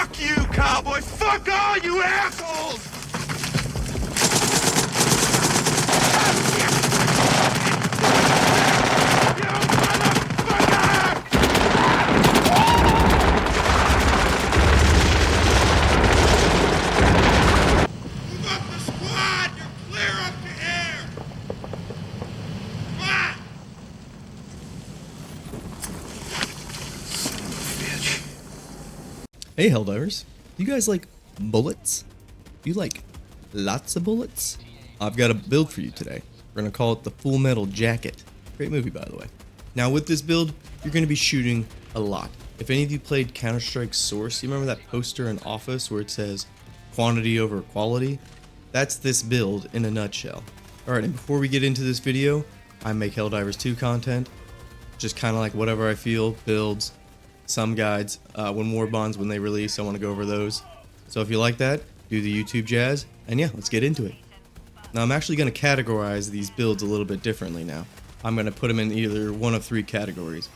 Fuck you, cowboy! Fuck all you assholes! You motherfucker! Move up the squad! You're clear up to air! Come on! Hey Helldivers, you guys like bullets? Do you like lots of bullets? I've got a build for you today. We're gonna call it the Full Metal Jacket. Great movie, by the way. Now with this build, you're gonna be shooting a lot. If any of you played Counter-Strike Source, you remember that poster in Office where it says quantity over quality? That's this build in a nutshell. Alright, and before we get into this video, I make Helldivers 2 content. Just kind of like whatever I feel, builds, some guides, when war bonds, when they release, I want to go over those. So if you like that, do the YouTube jazz, and yeah, let's get into it. Now I'm actually going to categorize these builds a little bit differently now. I'm going to put them in either one of three categories.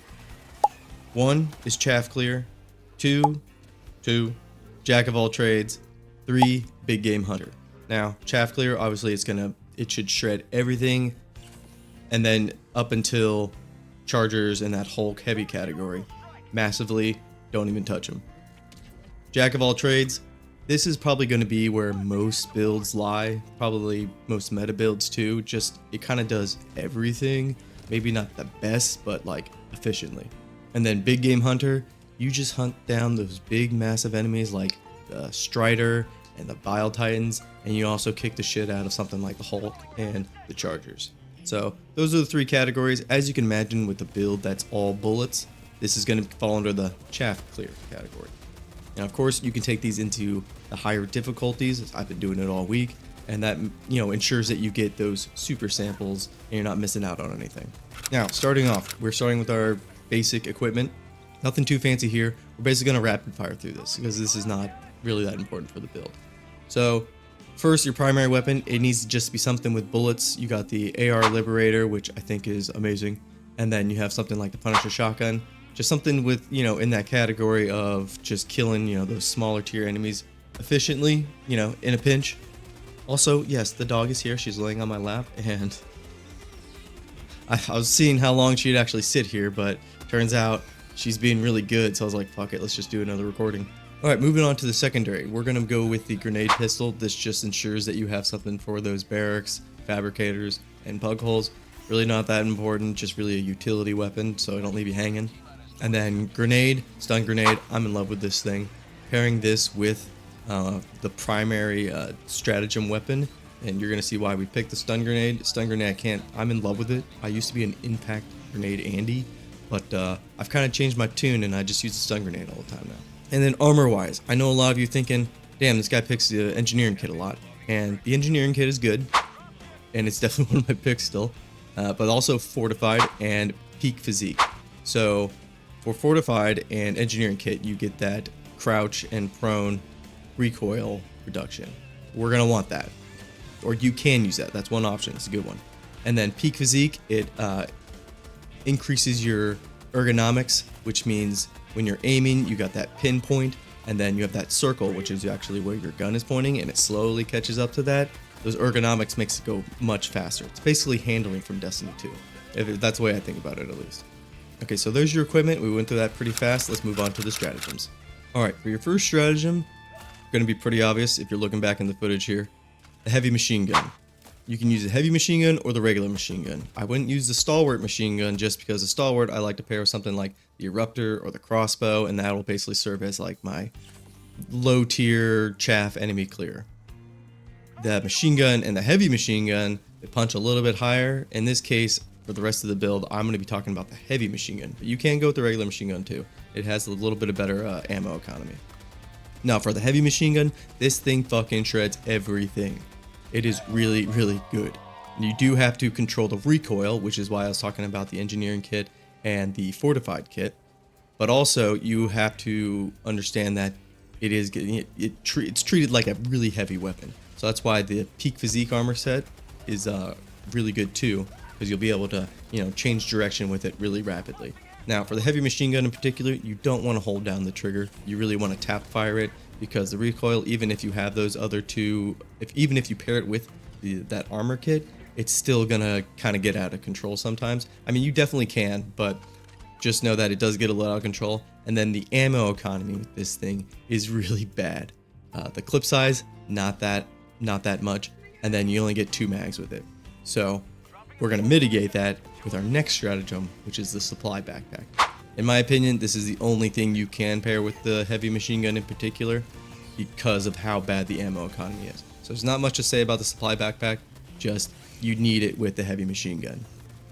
1 is chaff clear, 2, jack of all trades, 3, big game hunter. Now chaff clear, obviously it should shred everything, and then up until chargers and that Hulk heavy category. Massively, don't even touch them. Jack of all trades, this is probably going to be where most builds lie, probably most meta builds too. Just it kind of does everything, maybe not the best, but like efficiently. And then big game hunter, you just hunt down those big massive enemies like the Strider and the Bile Titans, and you also kick the shit out of something like the Hulk and the Chargers. So those are the three categories. As you can imagine, with the build that's all bullets, this is going to fall under the chaff clear category. Now, of course, you can take these into the higher difficulties. I've been doing it all week, and that ensures that you get those super samples and you're not missing out on anything. Now, starting off, we're starting with our basic equipment. Nothing too fancy here. We're basically going to rapid fire through this because this is not really that important for the build. So, first, your primary weapon, it needs to just be something with bullets. You got the AR Liberator, which I think is amazing, and then you have something like the Punisher Shotgun. Just something with, in that category of just killing, those smaller tier enemies efficiently, in a pinch. Also, yes, the dog is here. She's laying on my lap, and I was seeing how long she'd actually sit here, but turns out she's being really good, so I was like, fuck it, let's just do another recording. Alright, moving on to the secondary. We're going to go with the grenade pistol. This just ensures that you have something for those barracks, fabricators, and bug holes. Really not that important, just really a utility weapon, so I don't leave you hanging. And then grenade, stun grenade, I'm in love with this thing. Pairing this with the primary stratagem weapon, and you're going to see why we picked the stun grenade. Stun grenade, I'm in love with it. I used to be an impact grenade Andy, but I've kind of changed my tune and I just use the stun grenade all the time now. And then armor wise, I know a lot of you thinking, damn, this guy picks the engineering kit a lot. And the engineering kit is good, and it's definitely one of my picks still, but also fortified and peak physique. So for fortified and engineering kit, you get that crouch and prone recoil reduction. We're going to want that. Or you can use that. That's one option. It's a good one. And then peak physique, it increases your ergonomics, which means when you're aiming, you got that pinpoint, and then you have that circle, which is actually where your gun is pointing, and it slowly catches up to that. Those ergonomics makes it go much faster. It's basically handling from Destiny 2. That's the way I think about it, at least. Okay, so there's your equipment. We went through that pretty fast. Let's move on to the stratagems. Alright, for your first stratagem, going to be pretty obvious if you're looking back in the footage here. The heavy machine gun. You can use the heavy machine gun or the regular machine gun. I wouldn't use the stalwart machine gun just because the stalwart I like to pair with something like the eruptor or the crossbow, and that will basically serve as like my low tier chaff enemy clear. The machine gun and the heavy machine gun, they punch a little bit higher. In this case, for the rest of the build, I'm going to be talking about the heavy machine gun, but you can go with the regular machine gun too. It has a little bit of better ammo economy. Now for the heavy machine gun, this thing fucking shreds everything. It is really, really good. And you do have to control the recoil, which is why I was talking about the engineering kit and the fortified kit. But also you have to understand that it's treated like a really heavy weapon. So that's why the peak physique armor set is really good too, because you'll be able to change direction with it really rapidly. Now for the heavy machine gun in particular, you don't want to hold down the trigger. You really want to tap fire it because the recoil, even if you have those other two, even if you pair it with that armor kit, it's still gonna kind of get out of control sometimes. I mean, you definitely can, but just know that it does get a little out of control. And then the ammo economy with this thing is really bad. The clip size, not that much, and then you only get 2 mags with it. So we're gonna mitigate that with our next stratagem, which is the supply backpack. In my opinion, this is the only thing you can pair with the heavy machine gun in particular, because of how bad the ammo economy is. So there's not much to say about the supply backpack, just you need it with the heavy machine gun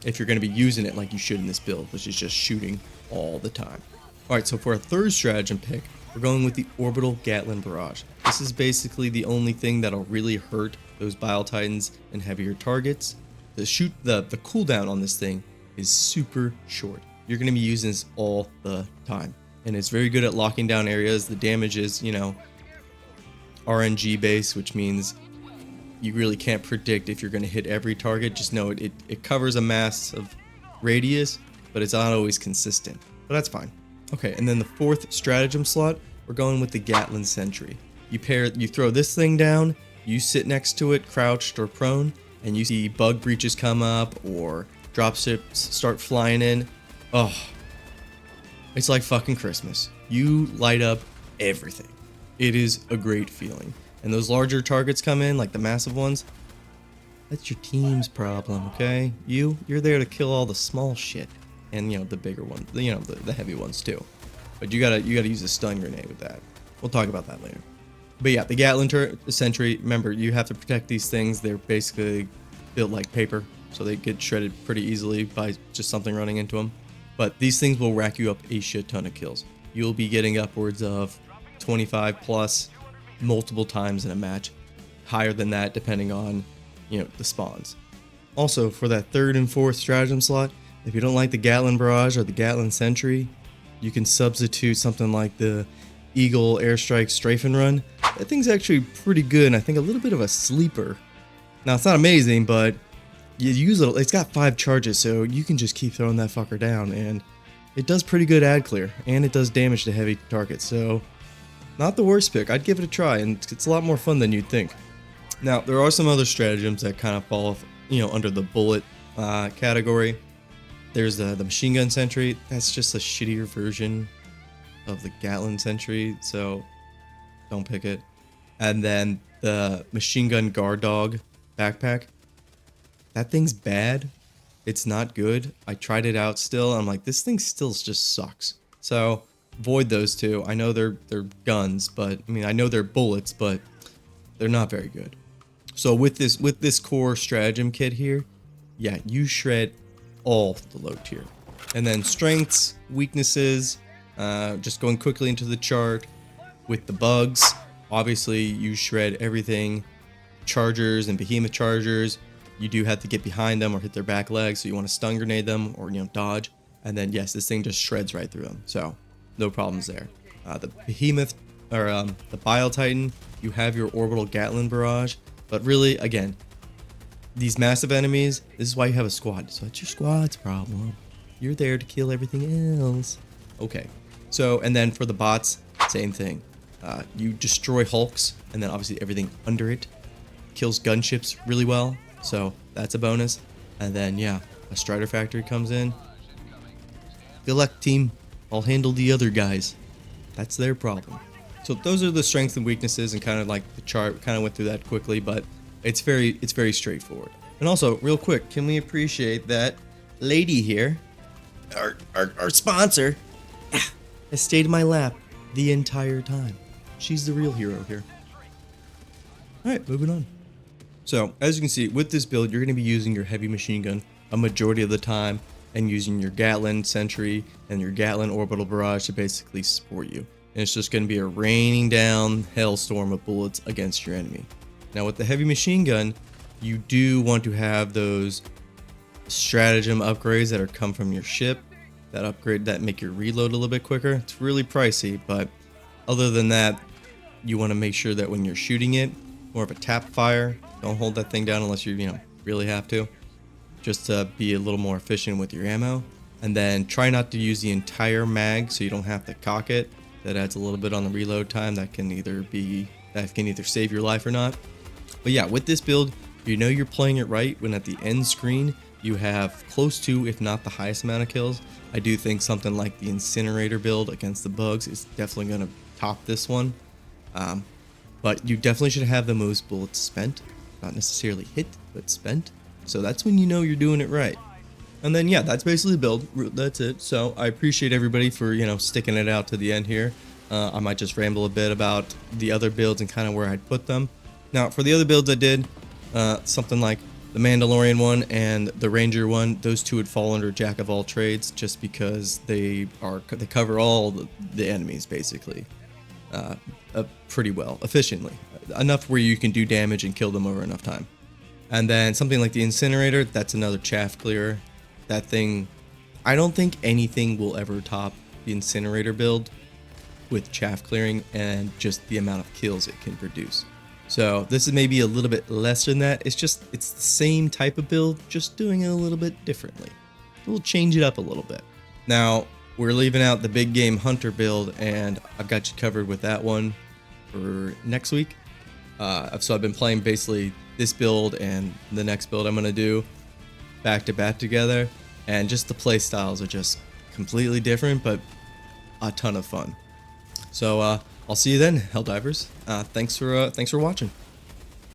if you're going to be using it like you should in this build, which is just shooting all the time. Alright, so for our third stratagem pick, we're going with the Orbital Gatling Barrage. This is basically the only thing that'll really hurt those Bile Titans and heavier targets. The cooldown on this thing is super short. You're going to be using this all the time, and it's very good at locking down areas. The damage is, you know, RNG based, which means you really can't predict if you're going to hit every target. Just know it covers a massive radius, but it's not always consistent, but that's fine. Okay, and then the fourth stratagem slot, we're going with the Gatling Sentry. You throw this thing down, you sit next to it, crouched or prone, and you see bug breaches come up or dropships start flying in. Oh, it's like fucking Christmas. You light up everything. It is a great feeling. And those larger targets come in, like the massive ones, that's your team's problem, okay? You're there to kill all the small shit. And, you know, the bigger ones, you know, the heavy ones too. But you gotta use a stun grenade with that. We'll talk about that later. But yeah, the Gatling Sentry, remember, you have to protect these things. They're basically built like paper, so they get shredded pretty easily by just something running into them. But these things will rack you up a shit ton of kills. You'll be getting upwards of 25 plus multiple times in a match, higher than that depending on, you know, the spawns. Also, for that third and fourth stratagem slot, if you don't like the Gatling Barrage or the Gatling Sentry, you can substitute something like the Eagle Airstrike Strafe and Run. That thing's actually pretty good, and I think a little bit of a sleeper. Now, it's not amazing, but you use it. It's got 5 charges, so you can just keep throwing that fucker down, and it does pretty good ad clear, and it does damage to heavy targets. So not the worst pick. I'd give it a try, and it's a lot more fun than you'd think. Now, there are some other stratagems that kind of fall, you know, under the bullet category. There's the Machine Gun Sentry. That's just a shittier version of the Gatling Sentry, so don't pick it. And then the Machine Gun Guard Dog backpack. That thing's bad. It's not good. I tried it out still. I'm like, this thing still just sucks. So avoid those two. I know they're guns, but I mean, I know they're bullets, but they're not very good. So with this core stratagem kit here, yeah, you shred all the low tier. And then strengths, weaknesses, just going quickly into the chart with the bugs. Obviously, you shred everything. Chargers and behemoth chargers, you do have to get behind them or hit their back legs, so you want to stun grenade them or, you know, dodge. And then yes, this thing just shreds right through them. So no problems there. The behemoth or the Bile Titan, you have your Orbital Gatling Barrage, but really, again, these massive enemies, this is why you have a squad. So it's your squad's problem. You're there to kill everything else. Okay. So, and then for the bots, same thing. You destroy hulks, and then obviously everything under it. Kills gunships really well, so that's a bonus. And then, yeah, a Strider Factory comes in. Good luck, team. I'll handle the other guys. That's their problem. So those are the strengths and weaknesses, and kind of like the chart. Kind of went through that quickly, but it's very straightforward. And also, real quick, can we appreciate that lady here, our sponsor, has stayed in my lap the entire time. She's the real hero here. All right, moving on. So as you can see, with this build, you're going to be using your heavy machine gun a majority of the time, and using your Gatling Sentry and your Gatling Orbital Barrage to basically support you. And it's just going to be a raining down hellstorm of bullets against your enemy. Now with the heavy machine gun, you do want to have those stratagem upgrades that are come from your ship, that upgrade that make your reload a little bit quicker. It's really pricey, but other than that, you want to make sure that when you're shooting it, more of a tap fire. Don't hold that thing down unless you really have to, just to be a little more efficient with your ammo. And then try not to use the entire mag so you don't have to cock it. that adds a little bit on the reload time that can either save your life or not. But yeah, with this build, you know you're playing it right when at the end screen you have close to, if not the highest amount of kills. I do think something like the incinerator build against the bugs is definitely going to top this one. But you definitely should have the most bullets spent, not necessarily hit, but spent. So that's when you know you're doing it right. And then yeah, that's basically the build. That's it. So I appreciate everybody for, you know, sticking it out to the end here. I might just ramble a bit about the other builds and kind of where I'd put them. Now for the other builds I did, something like the Mandalorian one and the Ranger one, those two would fall under Jack of all trades just because they cover all the enemies basically pretty well, efficiently, enough where you can do damage and kill them over enough time. And then something like the Incinerator, that's another chaff clearer. That thing, I don't think anything will ever top the Incinerator build with chaff clearing and just the amount of kills it can produce. So this is maybe a little bit less than that. It's the same type of build, just doing it a little bit differently. We'll change it up a little bit. Now, we're leaving out the big game hunter build, and I've got you covered with that one for next week. So I've been playing basically this build and the next build I'm going to do back to back together, and just the play styles are just completely different, but a ton of fun. So I'll see you then, Helldivers. Thanks for watching.